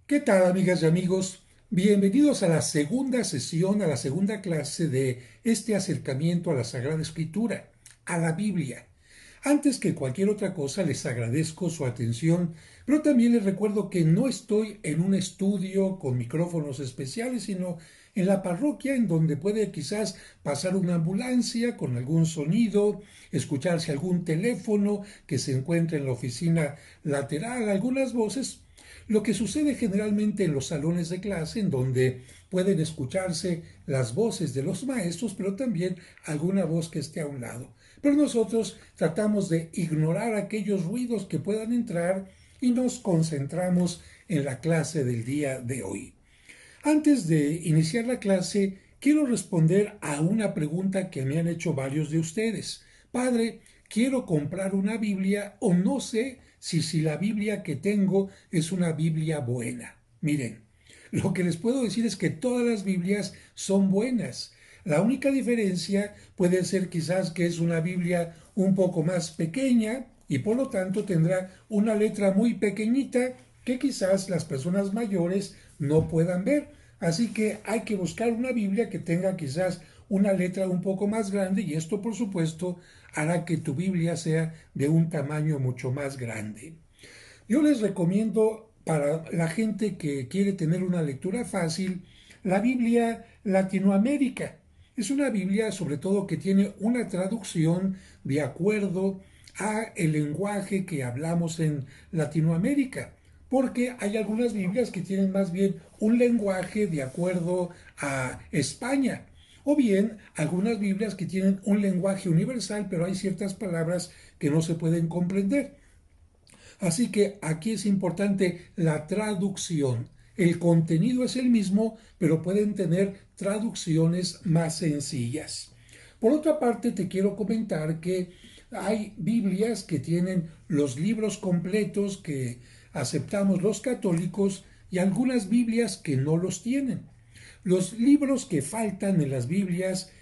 ¿Qué tal, amigas y amigos? Bienvenidos a la segunda sesión, a la segunda clase de este acercamiento a la Sagrada Escritura, a la Biblia. Antes que cualquier otra cosa, les agradezco su atención, pero también les recuerdo que no estoy en un estudio con micrófonos especiales, sino en la parroquia, en donde puede quizás pasar una ambulancia con algún sonido, escucharse algún teléfono que se encuentre en la oficina lateral, algunas voces. Lo que sucede generalmente en los salones de clase, en donde pueden escucharse las voces de los maestros, pero también alguna voz que esté a un lado. Pero nosotros tratamos de ignorar aquellos ruidos que puedan entrar y nos concentramos en la clase del día de hoy. Antes de iniciar la clase, quiero responder a una pregunta que me han hecho varios de ustedes. Padre, quiero comprar una Biblia o no sé si la Biblia que tengo es una Biblia buena. Miren, lo que les puedo decir es que todas las Biblias son buenas. La única diferencia puede ser quizás que es una Biblia un poco más pequeña y por lo tanto tendrá una letra muy pequeñita que quizás las personas mayores no puedan ver. Así que hay que buscar una Biblia que tenga quizás una letra un poco más grande y esto por supuesto hará que tu Biblia sea de un tamaño mucho más grande. Yo les recomiendo para la gente que quiere tener una lectura fácil la Biblia Latinoamérica. Es una Biblia sobre todo que tiene una traducción de acuerdo a el lenguaje que hablamos en Latinoamérica, porque hay algunas Biblias que tienen más bien un lenguaje de acuerdo a España, o bien algunas Biblias que tienen un lenguaje universal, pero hay ciertas palabras que no se pueden comprender. Así que aquí es importante la traducción. El contenido es el mismo, pero pueden tener traducciones más sencillas. Por otra parte, te quiero comentar que hay Biblias que tienen los libros completos que aceptamos los católicos y algunas Biblias que no los tienen. Los libros que faltan en las Biblias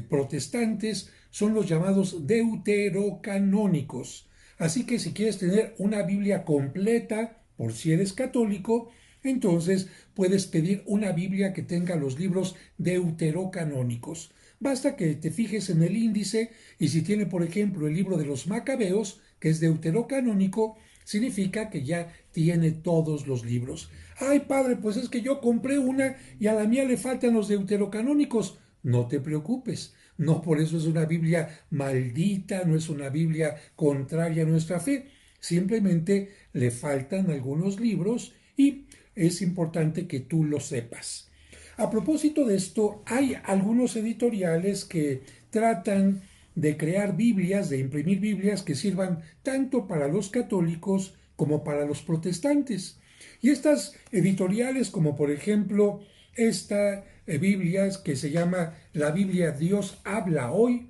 protestantes son los llamados deuterocanónicos. Así que si quieres tener una Biblia completa, por si eres católico, entonces puedes pedir una Biblia que tenga los libros deuterocanónicos. Basta que te fijes en el índice y si tiene, por ejemplo, el libro de los Macabeos, que es deuterocanónico, significa que ya tiene todos los libros. Ay, padre, pues es que yo compré una y a la mía le faltan los deuterocanónicos. No te preocupes, no por eso es una Biblia maldita, no es una Biblia contraria a nuestra fe. Simplemente le faltan algunos libros y es importante que tú lo sepas. A propósito de esto, hay algunos editoriales que tratan de crear Biblias, de imprimir Biblias que sirvan tanto para los católicos como para los protestantes. Y estas editoriales, como por ejemplo esta Biblia que se llama la Biblia Dios habla hoy,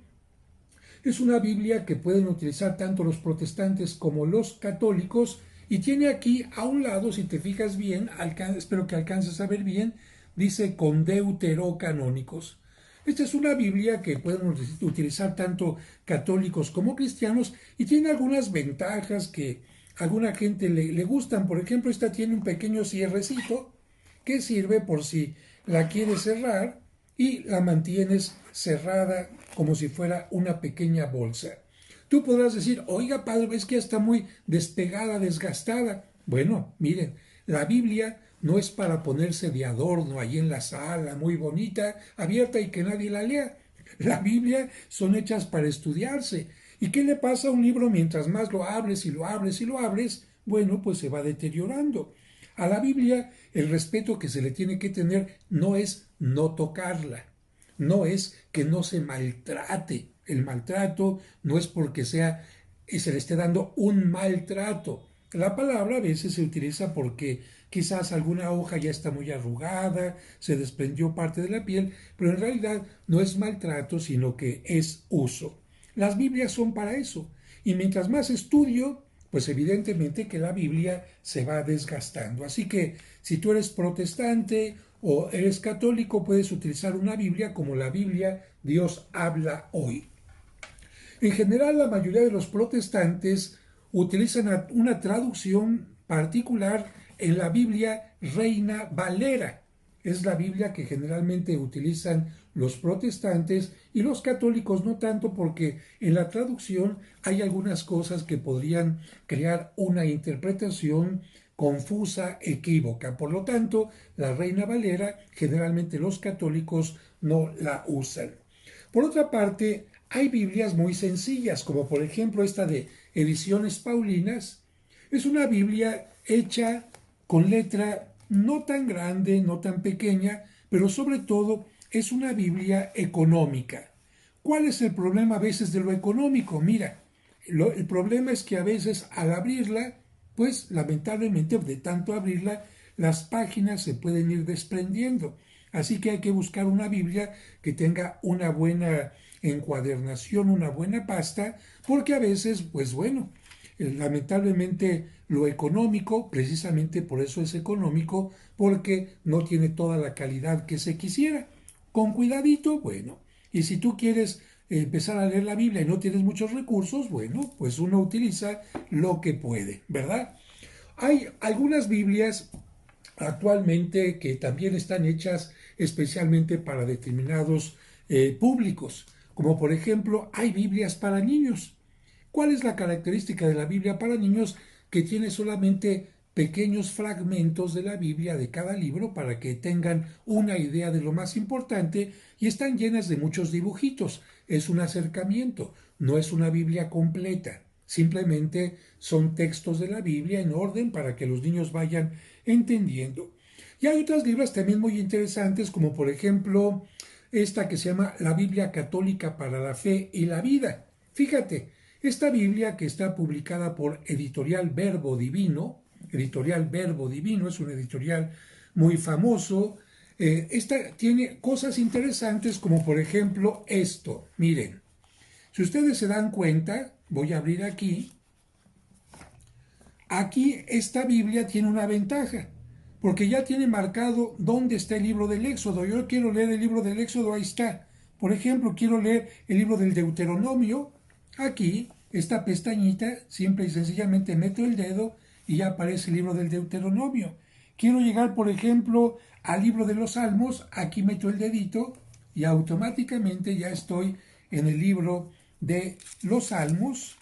es una Biblia que pueden utilizar tanto los protestantes como los católicos y tiene aquí a un lado, si te fijas bien, espero que alcances a ver bien, dice con deuterocanónicos. Esta es una Biblia que pueden utilizar tanto católicos como cristianos y tiene algunas ventajas que a alguna gente le gustan. Por ejemplo, esta tiene un pequeño cierrecito que sirve por si la quieres cerrar y la mantienes cerrada como si fuera una pequeña bolsa. Tú podrás decir, oiga padre, es que ya está muy despegada, desgastada. Bueno, miren, la Biblia no es para ponerse de adorno ahí en la sala, muy bonita, abierta y que nadie la lea. La Biblia son hechas para estudiarse. ¿Y qué le pasa a un libro mientras más lo abres y lo abres y lo abres? Bueno, pues se va deteriorando. A la Biblia el respeto que se le tiene que tener no es no tocarla, no es que no se maltrate. El maltrato no es porque sea y se le esté dando un maltrato. La palabra a veces se utiliza porque quizás alguna hoja ya está muy arrugada, se desprendió parte de la piel, pero en realidad no es maltrato, sino que es uso. Las Biblias son para eso. Y mientras más estudio, pues evidentemente que la Biblia se va desgastando. Así que si tú eres protestante o eres católico, puedes utilizar una Biblia como la Biblia Dios habla hoy. En general, la mayoría de los protestantes utilizan una traducción particular en la Biblia Reina Valera. Es la Biblia que generalmente utilizan los protestantes y los católicos no tanto, porque en la traducción hay algunas cosas que podrían crear una interpretación confusa, equívoca. Por lo tanto, la Reina Valera generalmente los católicos no la usan. Por otra parte, hay Biblias muy sencillas, como por ejemplo esta de Ediciones Paulinas. Es una Biblia hecha con letra no tan grande, no tan pequeña, pero sobre todo es una Biblia económica. ¿Cuál es el problema a veces de lo económico? Mira, el problema es que a veces al abrirla, pues lamentablemente de tanto abrirla, las páginas se pueden ir desprendiendo. Así que hay que buscar una Biblia que tenga una buena encuadernación, una buena pasta, porque a veces, pues bueno, lamentablemente lo económico, precisamente por eso es económico, porque no tiene toda la calidad que se quisiera. Con cuidadito, bueno. Y si tú quieres empezar a leer la Biblia y no tienes muchos recursos, bueno, pues uno utiliza lo que puede, ¿verdad? Hay algunas Biblias actualmente que también están hechas especialmente para determinados públicos, como por ejemplo hay Biblias para niños. ¿Cuál es la característica de la Biblia para niños? Que tiene solamente pequeños fragmentos de la Biblia de cada libro para que tengan una idea de lo más importante, y están llenas de muchos dibujitos. Es un acercamiento, no es una Biblia completa. Simplemente son textos de la Biblia en orden para que los niños vayan entendiendo. Y hay otras Biblias también muy interesantes, como por ejemplo esta que se llama la Biblia Católica para la Fe y la Vida. Fíjate, esta Biblia, que está publicada por Editorial Verbo Divino es un editorial muy famoso. Esta tiene cosas interesantes como por ejemplo esto. Miren, si ustedes se dan cuenta, voy a abrir aquí. Aquí esta Biblia tiene una ventaja, porque ya tiene marcado dónde está el libro del Éxodo. Yo quiero leer el libro del Éxodo, ahí está. Por ejemplo, quiero leer el libro del Deuteronomio. Aquí, esta pestañita, simple y sencillamente meto el dedo y ya aparece el libro del Deuteronomio. Quiero llegar, por ejemplo, al libro de los Salmos. Aquí meto el dedito y automáticamente ya estoy en el libro de los Salmos.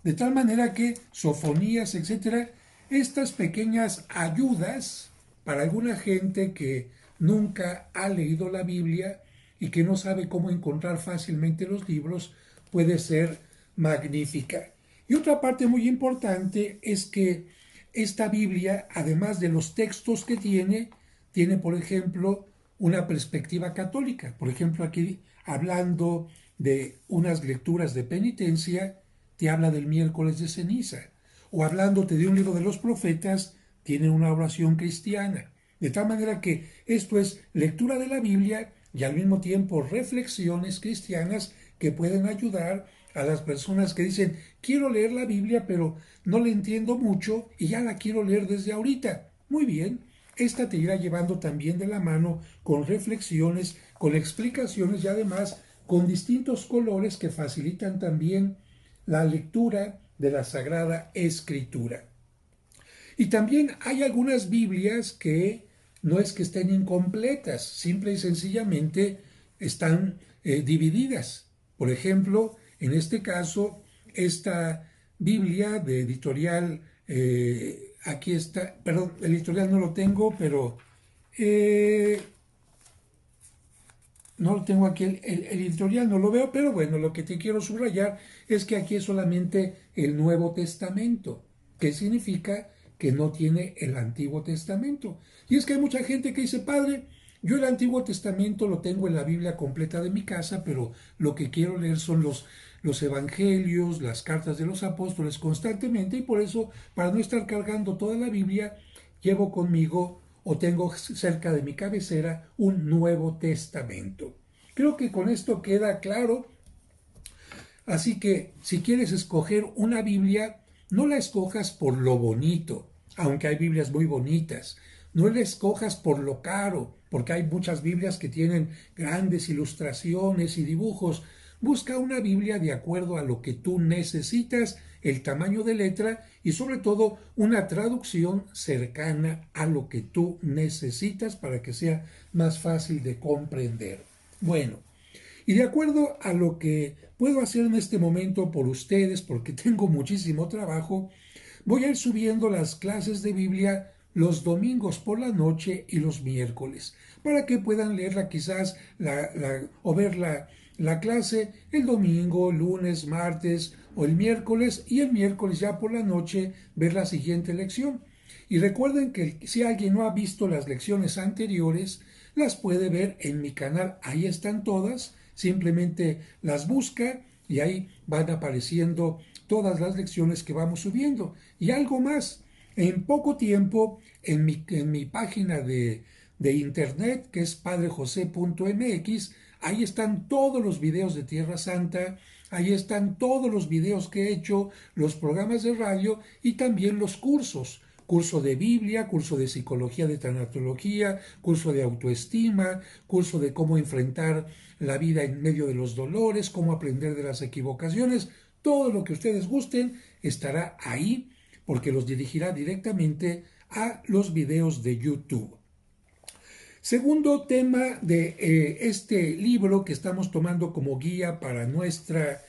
De tal manera que sofonías, etcétera, estas pequeñas ayudas para alguna gente que nunca ha leído la Biblia y que no sabe cómo encontrar fácilmente los libros, puede ser magnífica. Y otra parte muy importante es que esta Biblia, además de los textos que tiene, por ejemplo, una perspectiva católica. Por ejemplo, aquí hablando de unas lecturas de penitencia, te habla del miércoles de ceniza. O hablándote de un libro de los profetas, tiene una oración cristiana. De tal manera que esto es lectura de la Biblia y al mismo tiempo reflexiones cristianas que pueden ayudar a las personas que dicen, quiero leer la Biblia, pero no le entiendo mucho y ya la quiero leer desde ahorita. Muy bien, esta te irá llevando también de la mano con reflexiones, con explicaciones y además con distintos colores que facilitan también la lectura de la Sagrada Escritura. Y también hay algunas Biblias que no es que estén incompletas, simple y sencillamente están divididas. Por ejemplo, en este caso, esta Biblia de editorial, aquí está, perdón, el editorial no lo tengo, pero no lo tengo aquí, el editorial no lo veo, pero bueno, lo que te quiero subrayar es que aquí es solamente el Nuevo Testamento, que significa que no tiene el Antiguo Testamento. Y es que hay mucha gente que dice, padre, yo el Antiguo Testamento lo tengo en la Biblia completa de mi casa, pero lo que quiero leer son los evangelios, las cartas de los apóstoles constantemente, y por eso, para no estar cargando toda la Biblia, llevo conmigo o tengo cerca de mi cabecera un Nuevo Testamento. Creo que con esto queda claro. Así que si quieres escoger una Biblia, no la escojas por lo bonito, aunque hay Biblias muy bonitas. No la escojas por lo caro, porque hay muchas Biblias que tienen grandes ilustraciones y dibujos. Busca una Biblia de acuerdo a lo que tú necesitas, el tamaño de letra y sobre todo una traducción cercana a lo que tú necesitas para que sea más fácil de comprender. Bueno, y de acuerdo a lo que puedo hacer en este momento por ustedes, porque tengo muchísimo trabajo, voy a ir subiendo las clases de Biblia los domingos por la noche y los miércoles, para que puedan leerla quizás o ver la clase el domingo, lunes, martes o el miércoles, y el miércoles ya por la noche ver la siguiente lección. Y recuerden que si alguien no ha visto las lecciones anteriores, las puede ver en mi canal, ahí están todas, simplemente las busca y ahí van apareciendo todas las lecciones que vamos subiendo. Y algo más, en poco tiempo en mi página de internet, que es padrejose.mx, ahí están todos los videos de Tierra Santa, ahí están todos los videos que he hecho, los programas de radio y también los cursos. Curso de Biblia, curso de psicología de tanatología, curso de autoestima, curso de cómo enfrentar la vida en medio de los dolores, cómo aprender de las equivocaciones. Todo lo que ustedes gusten estará ahí porque los dirigirá directamente a los videos de YouTube. Segundo tema de este libro que estamos tomando como guía para nuestra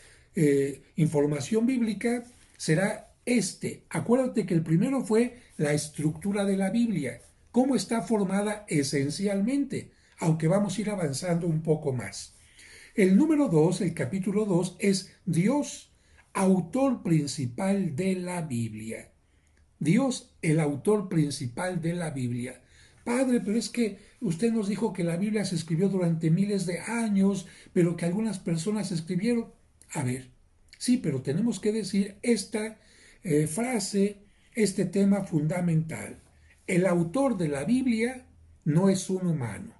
información bíblica será este. Acuérdate que el primero fue la estructura de la Biblia, cómo está formada esencialmente, aunque vamos a ir avanzando un poco más. El número 2, el capítulo 2, es Dios, autor principal de la Biblia. Dios, el autor principal de la Biblia. Padre, pero es que usted nos dijo que la Biblia se escribió durante miles de años, pero que algunas personas escribieron. A ver, sí, pero tenemos que decir esta frase, este tema fundamental. El autor de la Biblia no es un humano.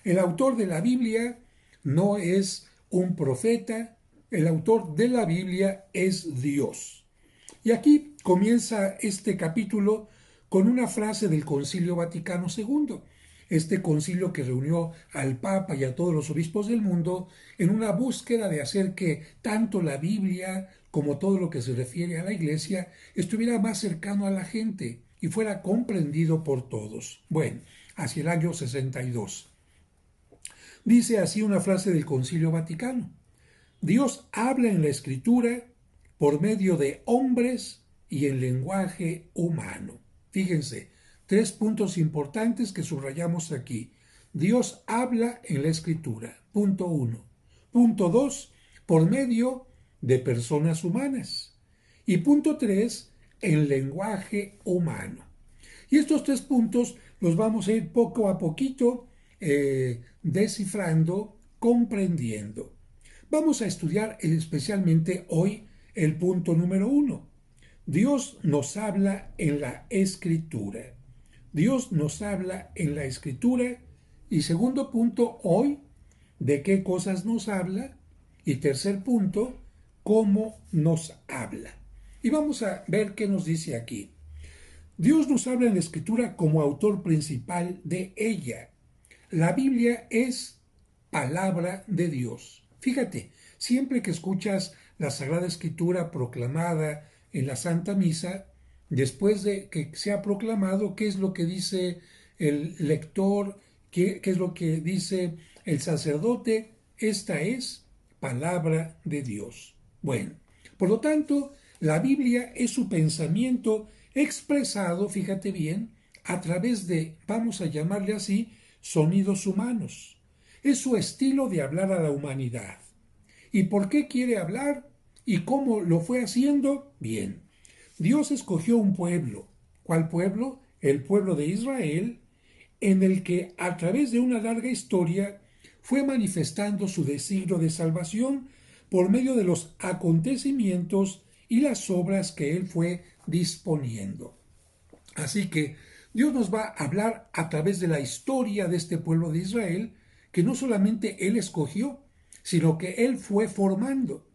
El autor de la Biblia no es un profeta. El autor de la Biblia es Dios. Y aquí comienza este capítulo con una frase del Concilio Vaticano II, este concilio que reunió al Papa y a todos los obispos del mundo en una búsqueda de hacer que tanto la Biblia como todo lo que se refiere a la Iglesia estuviera más cercano a la gente y fuera comprendido por todos. Bueno, hacia el año 62. Dice así una frase del Concilio Vaticano: Dios habla en la Escritura por medio de hombres y en lenguaje humano. Fíjense, 3 puntos importantes que subrayamos aquí. Dios habla en la Escritura. Punto 1. Punto 2, por medio de personas humanas. Y punto 3, en lenguaje humano. Y estos 3 puntos los vamos a ir poco a poquito descifrando, comprendiendo. Vamos a estudiar especialmente hoy el punto número 1. Dios nos habla en la Escritura. Dios nos habla en la Escritura. Y segundo punto, hoy, ¿de qué cosas nos habla? Y tercer punto, ¿cómo nos habla? Y vamos a ver qué nos dice aquí. Dios nos habla en la Escritura como autor principal de ella. La Biblia es palabra de Dios. Fíjate, siempre que escuchas la Sagrada Escritura proclamada en la Santa Misa, después de que se ha proclamado, ¿qué es lo que dice el lector? ¿Qué es lo que dice el sacerdote? Esta es palabra de Dios. Bueno, por lo tanto, la Biblia es su pensamiento expresado, fíjate bien, a través de, vamos a llamarle así, sonidos humanos. Es su estilo de hablar a la humanidad. ¿Y por qué quiere hablar? ¿Y cómo lo fue haciendo? Bien, Dios escogió un pueblo. ¿Cuál pueblo? El pueblo de Israel, en el que a través de una larga historia fue manifestando su designio de salvación por medio de los acontecimientos y las obras que él fue disponiendo. Así que Dios nos va a hablar a través de la historia de este pueblo de Israel, que no solamente él escogió, sino que él fue formando.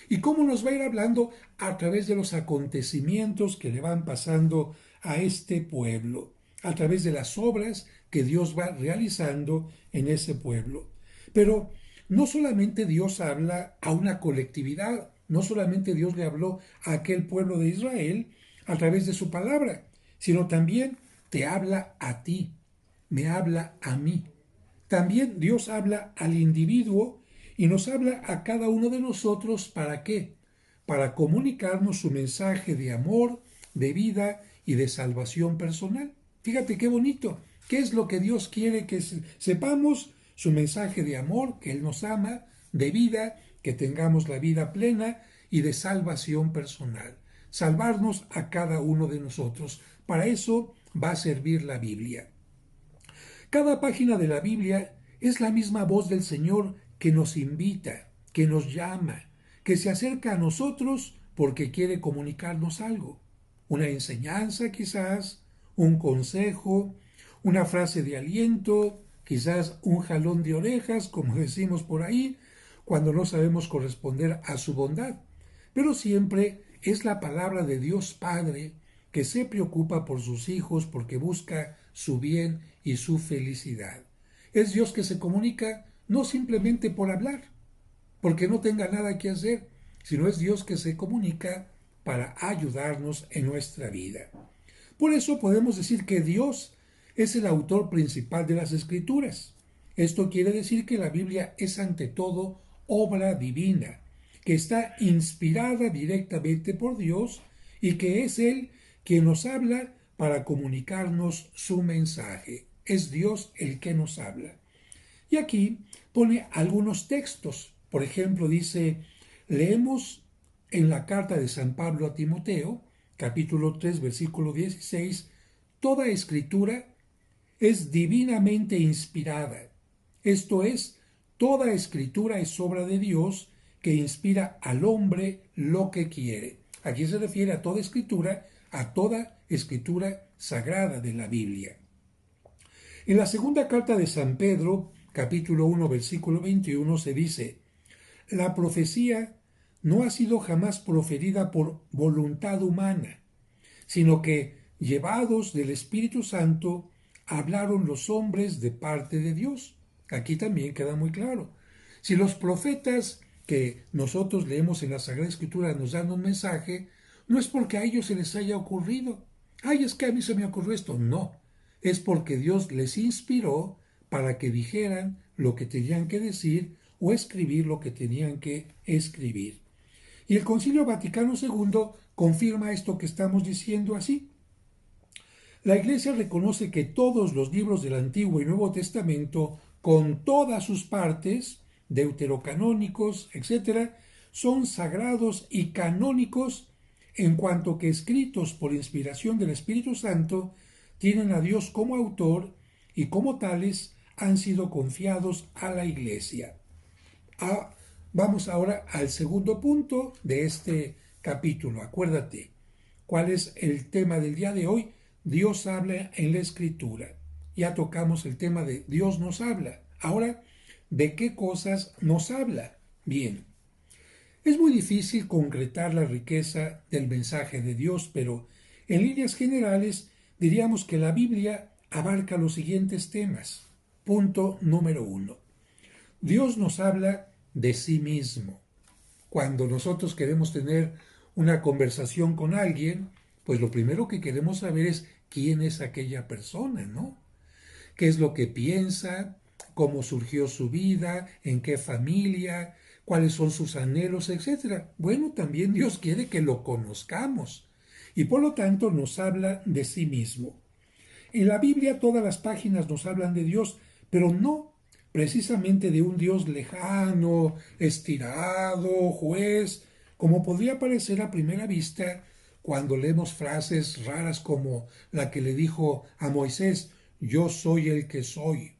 ¿Y cómo nos va a ir hablando? A través de los acontecimientos que le van pasando a este pueblo, a través de las obras que Dios va realizando en ese pueblo. Pero no solamente Dios habla a una colectividad, no solamente Dios le habló a aquel pueblo de Israel a través de su palabra, sino también te habla a ti, me habla a mí. También Dios habla al individuo y nos habla a cada uno de nosotros. ¿Para qué? Para comunicarnos su mensaje de amor, de vida y de salvación personal. Fíjate qué bonito. ¿Qué es lo que Dios quiere que sepamos? Su mensaje de amor, que Él nos ama, de vida, que tengamos la vida plena y de salvación personal. Salvarnos a cada uno de nosotros. Para eso va a servir la Biblia. Cada página de la Biblia es la misma voz del Señor que nos invita, que nos llama, que se acerca a nosotros porque quiere comunicarnos algo. Una enseñanza quizás, un consejo, una frase de aliento, quizás un jalón de orejas, como decimos por ahí, cuando no sabemos corresponder a su bondad. Pero siempre es la palabra de Dios Padre que se preocupa por sus hijos porque busca su bien y su felicidad. Es Dios que se comunica no simplemente por hablar, porque no tenga nada que hacer, sino es Dios que se comunica para ayudarnos en nuestra vida. Por eso podemos decir que Dios es el autor principal de las Escrituras. Esto quiere decir que la Biblia es ante todo obra divina, que está inspirada directamente por Dios y que es Él quien nos habla para comunicarnos su mensaje. Es Dios el que nos habla. Y aquí pone algunos textos. Por ejemplo, dice, leemos en la carta de San Pablo a Timoteo, capítulo 3, versículo 16, toda escritura es divinamente inspirada. Esto es, toda escritura es obra de Dios que inspira al hombre lo que quiere. Aquí se refiere a toda escritura sagrada de la Biblia. En la segunda carta de San Pedro, capítulo 1, versículo 21, se dice, la profecía no ha sido jamás proferida por voluntad humana, sino que, llevados del Espíritu Santo, hablaron los hombres de parte de Dios. Aquí también queda muy claro. Si los profetas que nosotros leemos en la Sagrada Escritura nos dan un mensaje, no es porque a ellos se les haya ocurrido. Ay, es que a mí se me ocurrió esto. No, es porque Dios les inspiró para que dijeran lo que tenían que decir o escribir lo que tenían que escribir. Y el Concilio Vaticano II confirma esto que estamos diciendo así. La Iglesia reconoce que todos los libros del Antiguo y Nuevo Testamento, con todas sus partes, deuterocanónicos, etc., son sagrados y canónicos en cuanto que escritos por inspiración del Espíritu Santo, tienen a Dios como autor y como tales han sido confiados a la Iglesia. Vamos ahora al segundo punto de este capítulo. Acuérdate, ¿cuál es el tema del día de hoy? Dios habla en la Escritura. Ya tocamos el tema de Dios nos habla. Ahora, ¿de qué cosas nos habla? Bien, es muy difícil concretar la riqueza del mensaje de Dios, pero en líneas generales diríamos que la Biblia abarca los siguientes temas. Punto número 1. Dios nos habla de sí mismo. Cuando nosotros queremos tener una conversación con alguien, pues lo primero que queremos saber es quién es aquella persona, ¿no? ¿Qué es lo que piensa? ¿Cómo surgió su vida? ¿En qué familia? ¿Cuáles son sus anhelos? Etcétera. Bueno, también Dios quiere que lo conozcamos y por lo tanto nos habla de sí mismo. En la Biblia todas las páginas nos hablan de Dios, pero no precisamente de un Dios lejano, estirado, juez, como podría parecer a primera vista cuando leemos frases raras como la que le dijo a Moisés, yo soy el que soy,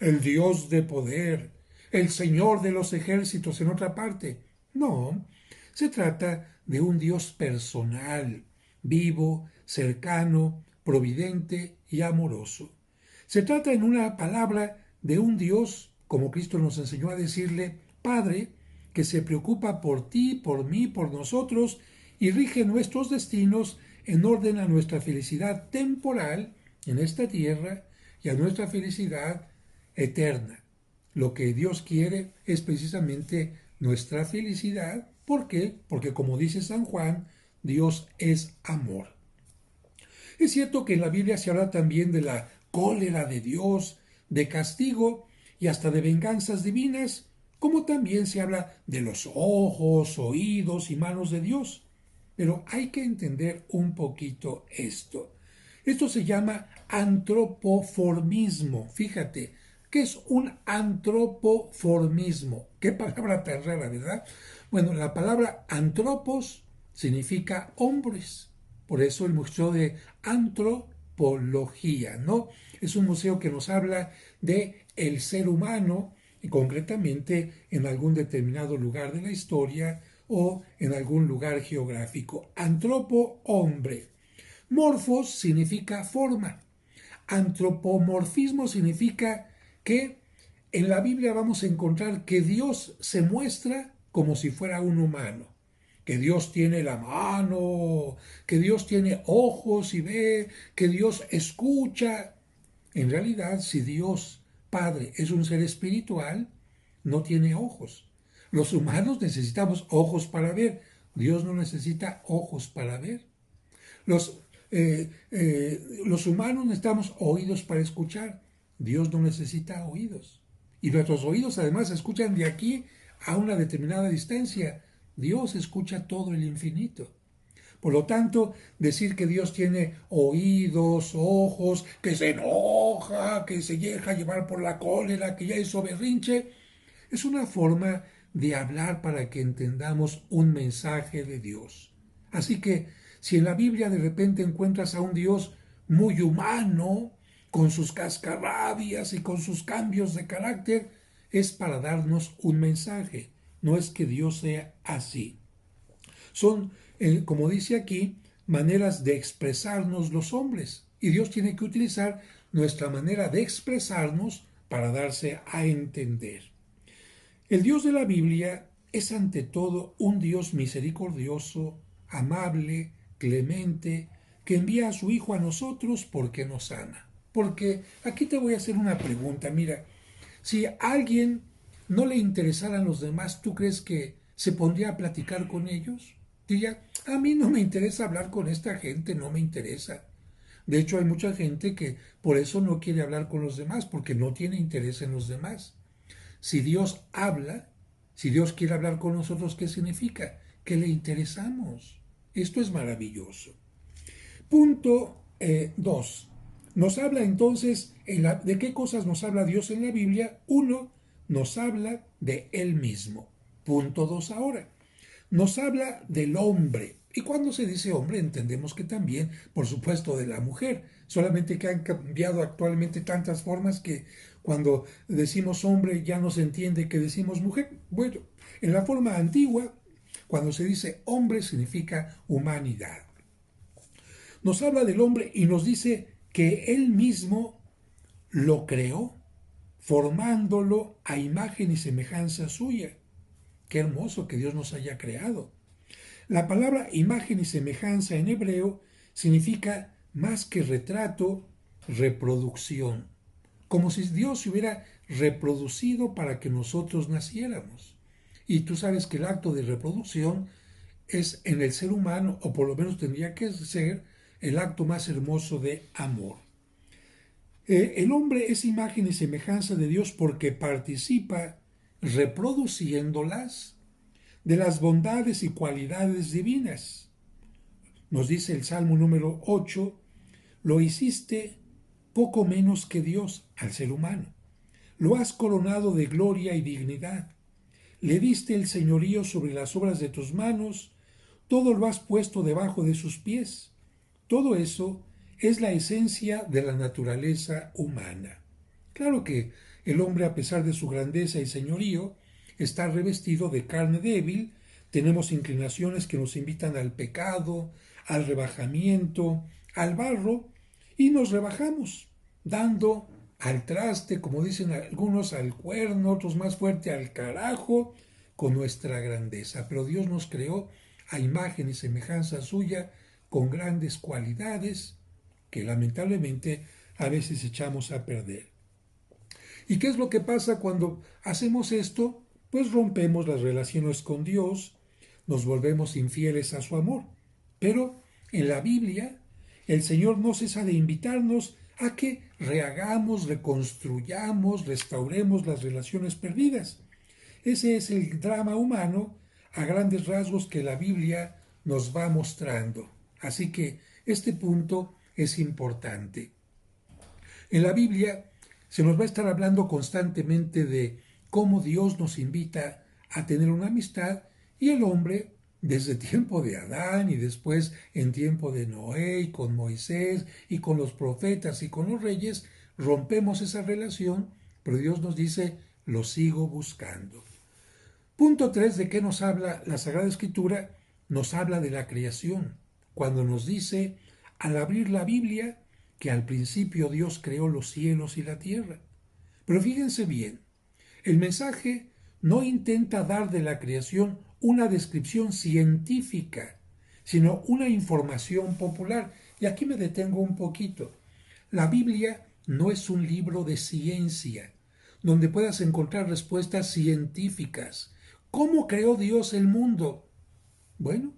el Dios de poder, el Señor de los ejércitos en otra parte. No, se trata de un Dios personal, vivo, cercano, providente y amoroso. Se trata en una palabra de un Dios, como Cristo nos enseñó a decirle, Padre, que se preocupa por ti, por mí, por nosotros, y rige nuestros destinos en orden a nuestra felicidad temporal en esta tierra y a nuestra felicidad eterna. Lo que Dios quiere es precisamente nuestra felicidad ¿Por qué? Porque como dice San Juan, Dios es amor. Es cierto que en la Biblia se habla también de la cólera de Dios, de castigo y hasta de venganzas divinas, como también se habla de los ojos, oídos y manos de Dios. Pero hay que entender un poquito esto. Esto se llama antropoformismo. Fíjate, ¿qué es un antropoformismo? Qué palabra tan rara, ¿verdad? Bueno, la palabra antropos significa hombres. Por eso el Museo de Antropología, ¿no? Es un museo que nos habla de el ser humano, y concretamente en algún determinado lugar de la historia o en algún lugar geográfico. Antropo, hombre. Morfos significa forma. Antropomorfismo significa que en la Biblia vamos a encontrar que Dios se muestra como si fuera un humano, que Dios tiene la mano, que Dios tiene ojos y ve, que Dios escucha. En realidad, si Dios Padre es un ser espiritual, no tiene ojos. Los humanos necesitamos ojos para ver. Dios no necesita ojos para ver. Los, los humanos necesitamos oídos para escuchar. Dios no necesita oídos. Y nuestros oídos además escuchan de aquí a una determinada distancia. Dios escucha todo el infinito. Por lo tanto, decir que Dios tiene oídos, ojos, que se enoja, que se deja llevar por la cólera, que ya hizo berrinche, es una forma de hablar para que entendamos un mensaje de Dios. Así que si en la Biblia de repente encuentras a un Dios muy humano, con sus cascarrabias y con sus cambios de carácter, es para darnos un mensaje. No es que Dios sea así. Son, como dice aquí, maneras de expresarnos los hombres. Y Dios tiene que utilizar nuestra manera de expresarnos para darse a entender. El Dios de la Biblia es ante todo un Dios misericordioso, amable, clemente, que envía a su Hijo a nosotros porque nos ama. Porque aquí te voy a hacer una pregunta. Mira, si a alguien no le interesaran los demás, ¿tú crees que se pondría a platicar con ellos? Diría, a mí no me interesa hablar con esta gente, no me interesa. De hecho, hay mucha gente que por eso no quiere hablar con los demás, porque no tiene interés en los demás. Si Dios habla, si Dios quiere hablar con nosotros, ¿qué significa? Que le interesamos. Esto es maravilloso. Punto 2. Nos habla entonces de qué cosas nos habla Dios en la Biblia. Uno, nos habla de Él mismo. Punto 2 ahora. Nos habla del hombre. Y cuando se dice hombre, entendemos que también, por supuesto, de la mujer. Solamente que han cambiado actualmente tantas formas que cuando decimos hombre ya no se entiende que decimos mujer. Bueno, en la forma antigua, cuando se dice hombre significa humanidad. Nos habla del hombre y nos dice que él mismo lo creó, formándolo a imagen y semejanza suya. Qué hermoso que Dios nos haya creado. La palabra imagen y semejanza en hebreo significa más que retrato, reproducción. Como si Dios se hubiera reproducido para que nosotros naciéramos. Y tú sabes que el acto de reproducción es en el ser humano, o por lo menos tendría que ser, el acto más hermoso de amor. El hombre es imagen y semejanza de Dios porque participa reproduciéndolas de las bondades y cualidades divinas. Nos dice el Salmo número 8, lo hiciste poco menos que Dios al ser humano. Lo has coronado de gloria y dignidad. Le diste el señorío sobre las obras de tus manos, todo lo has puesto debajo de sus pies. Todo eso es la esencia de la naturaleza humana. Claro que el hombre, a pesar de su grandeza y señorío, está revestido de carne débil, tenemos inclinaciones que nos invitan al pecado, al rebajamiento, al barro, y nos rebajamos, dando al traste, como dicen algunos, al cuerno, otros más fuerte, al carajo, con nuestra grandeza. Pero Dios nos creó a imagen y semejanza suya, con grandes cualidades que lamentablemente a veces echamos a perder. ¿Y qué es lo que pasa cuando hacemos esto? Pues rompemos las relaciones con Dios, nos volvemos infieles a su amor. Pero en la Biblia, el Señor no cesa de invitarnos a que rehagamos, reconstruyamos, restauremos las relaciones perdidas. Ese es el drama humano a grandes rasgos que la Biblia nos va mostrando. Así que este punto es importante. En la Biblia se nos va a estar hablando constantemente de cómo Dios nos invita a tener una amistad y el hombre, desde tiempo de Adán y después en tiempo de Noé y con Moisés y con los profetas y con los reyes, rompemos esa relación, pero Dios nos dice, lo sigo buscando. Punto 3, ¿de qué nos habla la Sagrada Escritura? Nos habla de la creación, cuando nos dice, al abrir la Biblia, que al principio Dios creó los cielos y la tierra. Pero fíjense bien, el mensaje no intenta dar de la creación una descripción científica, sino una información popular. Y aquí me detengo un poquito. La Biblia no es un libro de ciencia, donde puedas encontrar respuestas científicas. ¿Cómo creó Dios el mundo? Bueno,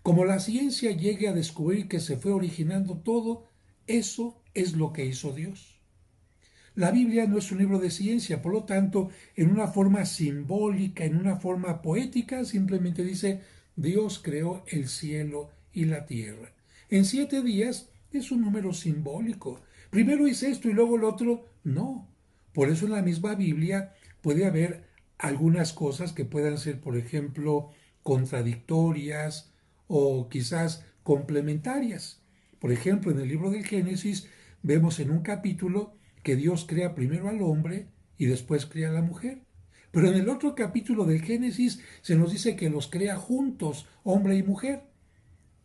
como la ciencia llegue a descubrir que se fue originando todo, eso es lo que hizo Dios. La Biblia no es un libro de ciencia, por lo tanto, en una forma simbólica, en una forma poética, simplemente dice, Dios creó el cielo y la tierra. En 7 días es un número simbólico. Primero hice esto y luego el otro, no. Por eso en la misma Biblia puede haber algunas cosas que puedan ser, por ejemplo, contradictorias o quizás complementarias. Por ejemplo, en el libro del Génesis vemos en un capítulo que Dios crea primero al hombre y después crea a la mujer. Pero en el otro capítulo del Génesis se nos dice que los crea juntos, hombre y mujer.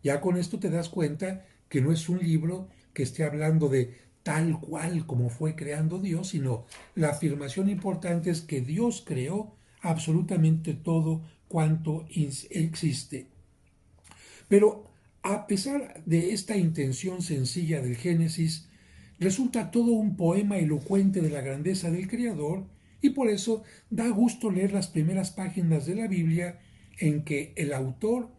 Ya con esto te das cuenta que no es un libro que esté hablando de tal cual como fue creando Dios, sino la afirmación importante es que Dios creó absolutamente todo cuanto existe. Pero a pesar de esta intención sencilla del Génesis, resulta todo un poema elocuente de la grandeza del Creador y por eso da gusto leer las primeras páginas de la Biblia en que el autor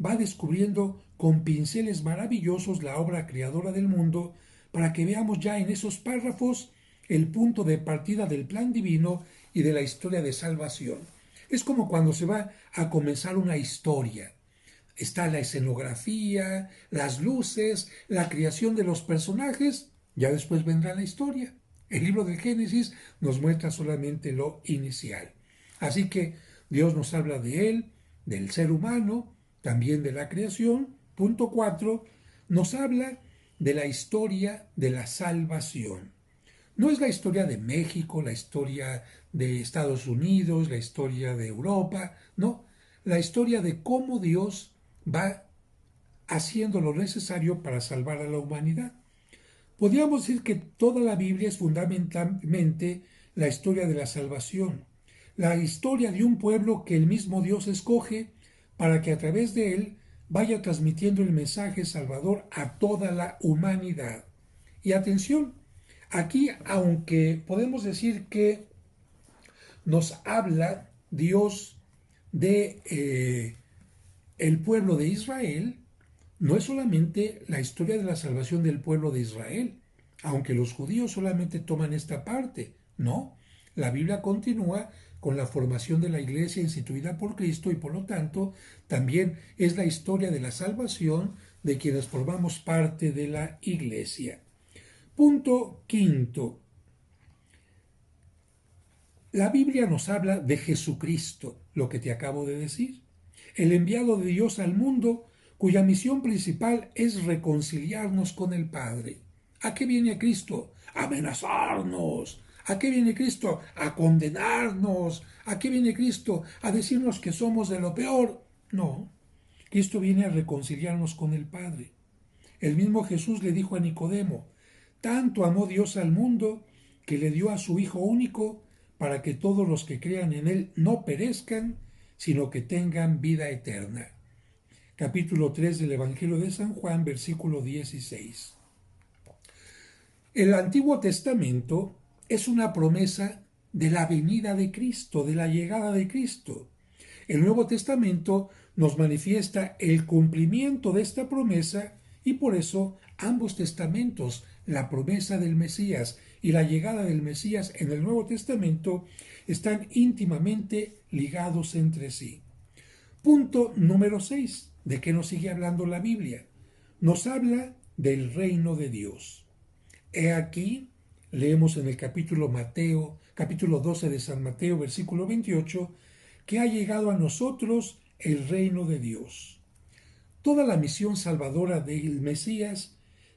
va descubriendo con pinceles maravillosos la obra creadora del mundo para que veamos ya en esos párrafos el punto de partida del plan divino y de la historia de salvación. Es como cuando se va a comenzar una historia. Está la escenografía, las luces, la creación de los personajes, ya después vendrá la historia. El libro del Génesis nos muestra solamente lo inicial. Así que Dios nos habla de él, del ser humano, también de la creación. Punto 4, nos habla de la historia de la salvación. No es la historia de México, la historia de Estados Unidos, la historia de Europa, no, la historia de cómo Dios va haciendo lo necesario para salvar a la humanidad. Podríamos decir que toda la Biblia es fundamentalmente la historia de la salvación, la historia de un pueblo que el mismo Dios escoge para que a través de él vaya transmitiendo el mensaje salvador a toda la humanidad. Y atención, aquí aunque podemos decir que nos habla Dios de el pueblo de Israel, no es solamente la historia de la salvación del pueblo de Israel, aunque los judíos solamente toman esta parte, no. La Biblia continúa con la formación de la iglesia instituida por Cristo y por lo tanto también es la historia de la salvación de quienes formamos parte de la iglesia. Punto quinto. La Biblia nos habla de Jesucristo, lo que te acabo de decir, el enviado de Dios al mundo cuya misión principal es reconciliarnos con el Padre. ¿A qué viene Cristo? A amenazarnos. ¿A qué viene Cristo? A condenarnos. ¿A qué viene Cristo? A decirnos que somos de lo peor. No, Cristo viene a reconciliarnos con el Padre. El mismo Jesús le dijo a Nicodemo, tanto amó Dios al mundo que le dio a su Hijo único para que todos los que crean en Él no perezcan, sino que tengan vida eterna. Capítulo 3 del Evangelio de San Juan, versículo 16. El Antiguo Testamento es una promesa de la venida de Cristo, de la llegada de Cristo. El Nuevo Testamento nos manifiesta el cumplimiento de esta promesa y por eso ambos testamentos, la promesa del Mesías y la llegada del Mesías en el Nuevo Testamento, están íntimamente ligados entre sí. Punto número 6. ¿De qué nos sigue hablando la Biblia? Nos habla del reino de Dios. He aquí, leemos en el capítulo 12 de San Mateo, versículo 28, que ha llegado a nosotros el reino de Dios. Toda la misión salvadora del Mesías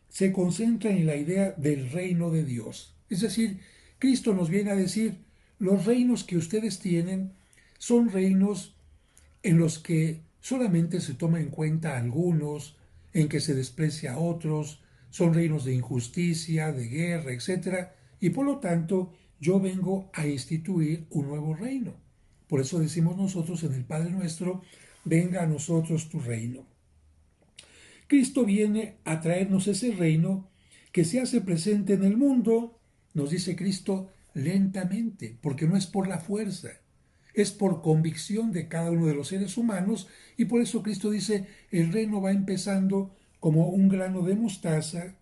se concentra en la idea del reino de Dios. Es decir, Cristo nos viene a decir, los reinos que ustedes tienen son reinos en los que solamente se toma en cuenta a algunos, en que se desprecia a otros, son reinos de injusticia, de guerra, etc. Y por lo tanto, yo vengo a instituir un nuevo reino. Por eso decimos nosotros en el Padre Nuestro, venga a nosotros tu reino. Cristo viene a traernos ese reino que se hace presente en el mundo, nos dice Cristo, lentamente, porque no es por la fuerza, es por convicción de cada uno de los seres humanos, y por eso Cristo dice, el reino va empezando como un grano de mostaza,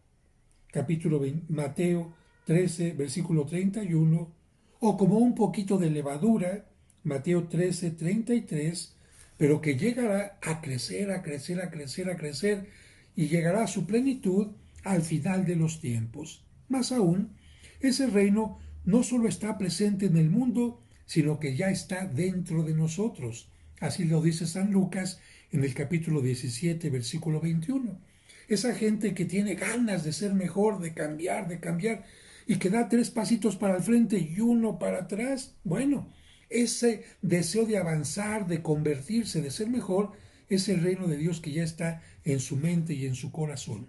Mateo 13, versículo 31, o como un poquito de levadura, Mateo 13, 33, pero que llegará a crecer, a crecer, a crecer, a crecer, y llegará a su plenitud al final de los tiempos. Más aún, ese reino no solo está presente en el mundo, sino que ya está dentro de nosotros. Así lo dice San Lucas en el capítulo 17, versículo 21. Esa gente que tiene ganas de ser mejor, de cambiar, y que da 3 pasitos para el frente y 1 para atrás, bueno, ese deseo de avanzar, de convertirse, de ser mejor, es el reino de Dios que ya está en su mente y en su corazón.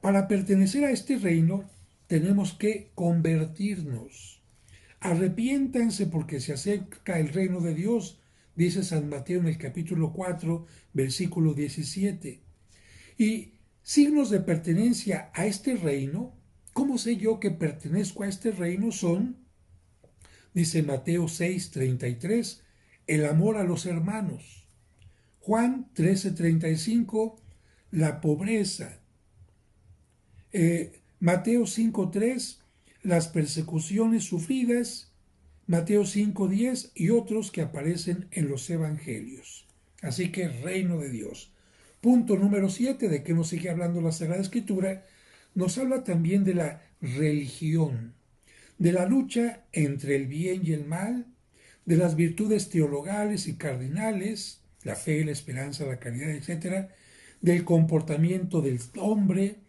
Para pertenecer a este reino tenemos que convertirnos. Arrepiéntanse porque se acerca el reino de Dios, dice San Mateo en el capítulo 4, versículo 17. Y signos de pertenencia a este reino, ¿cómo sé yo que pertenezco a este reino? Son, dice Mateo 6:33, el amor a los hermanos. Juan 13:35, la pobreza. Mateo 5:3, las persecuciones sufridas. Mateo 5:10 y otros que aparecen en los evangelios. Así que reino de Dios. Punto número 7, de que nos sigue hablando la Sagrada Escritura, nos habla también de la religión, de la lucha entre el bien y el mal, de las virtudes teologales y cardinales, la fe, la esperanza, la caridad, etc., del comportamiento del hombre,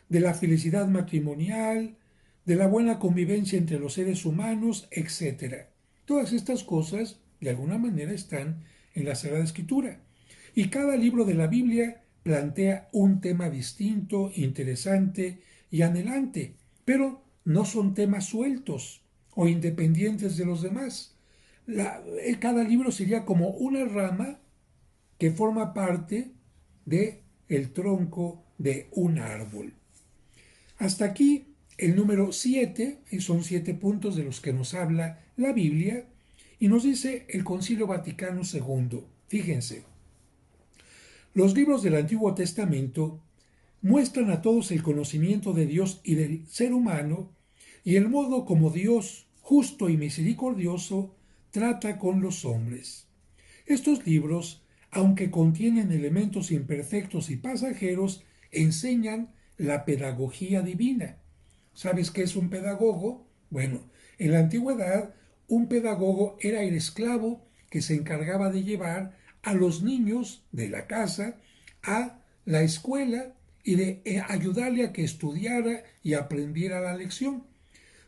de la felicidad matrimonial, de la buena convivencia entre los seres humanos, etc. Todas estas cosas, de alguna manera, están en la Sagrada Escritura. Y cada libro de la Biblia plantea un tema distinto, interesante y anhelante, pero no son temas sueltos o independientes de los demás. Cada libro sería como una rama que forma parte de el tronco de un árbol. Hasta aquí el número 7, y son 7 puntos de los que nos habla la Biblia, y nos dice el Concilio Vaticano II. Fíjense, los libros del Antiguo Testamento muestran a todos el conocimiento de Dios y del ser humano y el modo como Dios, justo y misericordioso, trata con los hombres. Estos libros, aunque contienen elementos imperfectos y pasajeros, enseñan la pedagogía divina. ¿Sabes qué es un pedagogo? Bueno, en la antigüedad, un pedagogo era el esclavo que se encargaba de llevar a los niños de la casa a la escuela y de ayudarle a que estudiara y aprendiera la lección.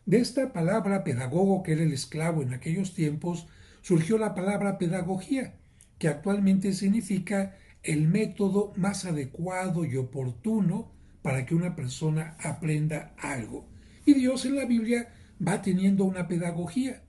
De esta palabra pedagogo, que era el esclavo en aquellos tiempos, surgió la palabra pedagogía, que actualmente significa el método más adecuado y oportuno para que una persona aprenda algo. Y Dios en la Biblia va teniendo una pedagogía.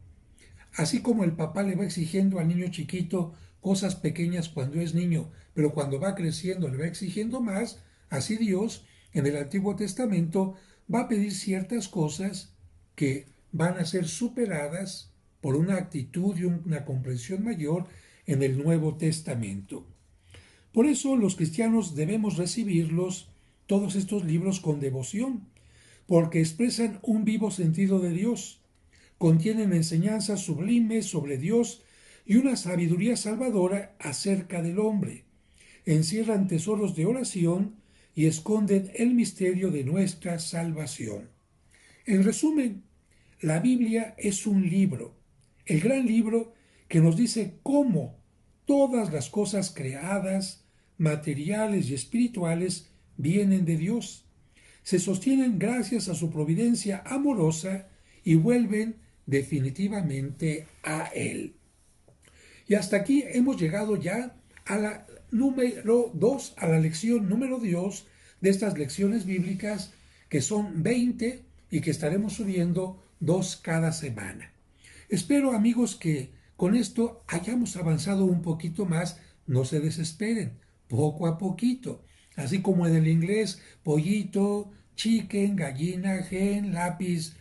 Así como el papá le va exigiendo al niño chiquito cosas pequeñas cuando es niño, pero cuando va creciendo le va exigiendo más, así Dios en el Antiguo Testamento va a pedir ciertas cosas que van a ser superadas por una actitud y una comprensión mayor en el Nuevo Testamento. Por eso los cristianos debemos recibirlos, todos estos libros, con devoción, porque expresan un vivo sentido de Dios, contienen enseñanzas sublimes sobre Dios y una sabiduría salvadora acerca del hombre, encierran tesoros de oración y esconden el misterio de nuestra salvación. En resumen, la Biblia es un libro, el gran libro que nos dice cómo todas las cosas creadas, materiales y espirituales, vienen de Dios, se sostienen gracias a su providencia amorosa y vuelven definitivamente a Él. Y hasta aquí hemos llegado ya a la número 2, a la lección número 2 de estas lecciones bíblicas, que son 20 y que estaremos subiendo 2 cada semana. Espero, amigos, que con esto hayamos avanzado un poquito más. No se desesperen, poco a poquito. Así como en el inglés, pollito, chicken, gallina, hen, lápiz,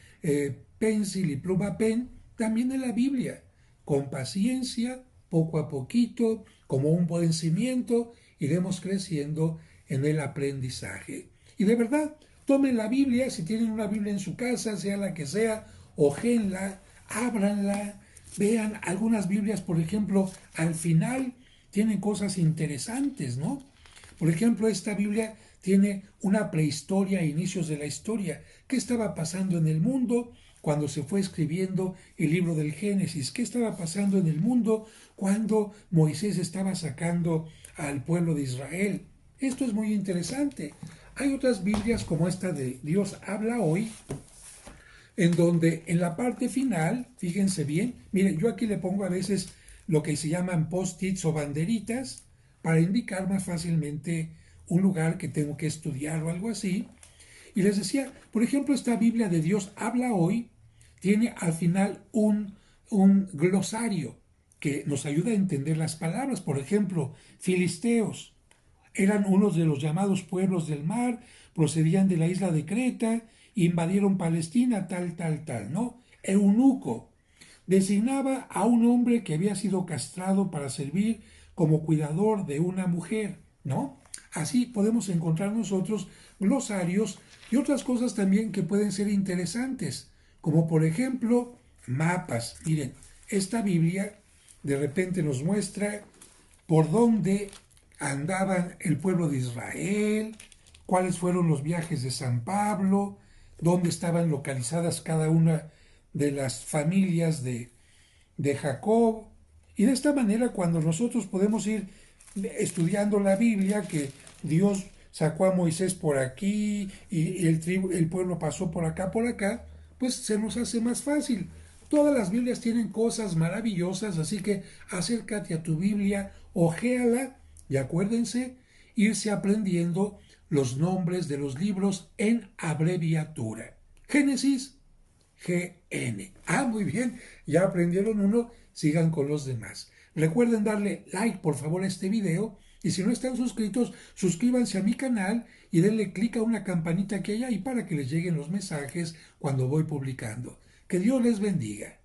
pencil y pluma pen, también en la Biblia, con paciencia, poco a poquito, como un buen cimiento, iremos creciendo en el aprendizaje. Y de verdad, tomen la Biblia, si tienen una Biblia en su casa, sea la que sea, hojenla, ábranla, vean algunas Biblias, por ejemplo, al final tienen cosas interesantes, ¿no? Por ejemplo, esta Biblia tiene una prehistoria, inicios de la historia. ¿Qué estaba pasando en el mundo cuando se fue escribiendo el libro del Génesis? ¿Qué estaba pasando en el mundo cuando Moisés estaba sacando al pueblo de Israel? Esto es muy interesante. Hay otras Biblias como esta de Dios habla hoy, en donde en la parte final, fíjense bien, miren, yo aquí le pongo a veces lo que se llaman post-its o banderitas para indicar más fácilmente un lugar que tengo que estudiar o algo así. Y les decía, por ejemplo, esta Biblia de Dios habla hoy tiene al final un glosario que nos ayuda a entender las palabras. Por ejemplo, filisteos eran unos de los llamados pueblos del mar, procedían de la isla de Creta, invadieron Palestina, tal, ¿no? Eunuco designaba a un hombre que había sido castrado para servir como cuidador de una mujer, ¿no? Así podemos encontrar nosotros glosarios y otras cosas también que pueden ser interesantes, como por ejemplo mapas. Miren, esta Biblia de repente nos muestra por dónde andaban el pueblo de Israel, cuáles fueron los viajes de San Pablo, dónde estaban localizadas cada una de las familias de Jacob. Y de esta manera, cuando nosotros podemos ir estudiando la Biblia, que Dios sacó a Moisés por aquí y el pueblo pasó por acá, pues se nos hace más fácil. Todas las Biblias tienen cosas maravillosas, así que acércate a tu Biblia, hojeala y acuérdense, irse aprendiendo los nombres de los libros en abreviatura. Génesis, GN. Ah, muy bien, ya aprendieron uno, sigan con los demás. Recuerden darle like, por favor, a este video, y si no están suscritos, suscríbanse a mi canal y denle clic a una campanita que hay ahí para que les lleguen los mensajes cuando voy publicando. Que Dios les bendiga.